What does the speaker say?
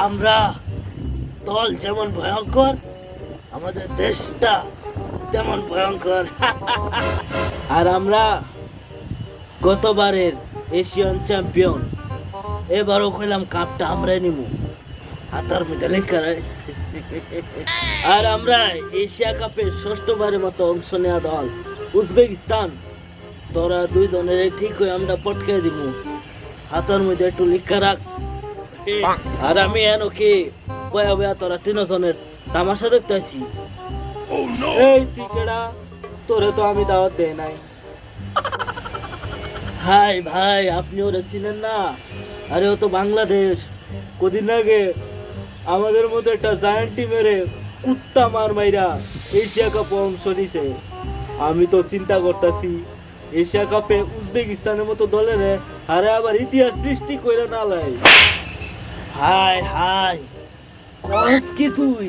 আমরা দল যেমন ভয়ঙ্কর, আমাদের দেশটা তেমন ভয়ঙ্কর। আর আমরা গতবারের এশিয়ান চ্যাম্পিয়ন, এবারও কইলাম কাপটা আমরাই নিব। হাতার মধ্যে লেখা রয়েছে। আর আমরা এশিয়া কাপের ষষ্ঠবারের মতো অংশ নেওয়া দল উজবেকিস্তান, তোরা দুইজনের ঠিক হয়ে আমরা পটকে দিব। হাতের মধ্যে একটু লেখা রাখ। আর আমি কি বয়া বয়া তোরা তিনজনের তামাশা দেখতে আছি। এই তুই কেডা? তোরে তো আমি দাওয়াত দেই নাই। হাই ভাই, আপনি ওরা ছিলেন না? আরে ও তো বাংলাদেশ। কদিন আগে আমাদের মতো একটা জায়ান্ট টিমের কুত্তা মাইরা এশিয়া কাপ অংশ নিছে। আমি তো চিন্তা করতেছি এশিয়া কাপে উজবেকিস্তানের মতো দলের হারে আবার ইতিহাস সৃষ্টি কইরা না লাই। হাই হাই, কস কি তুই?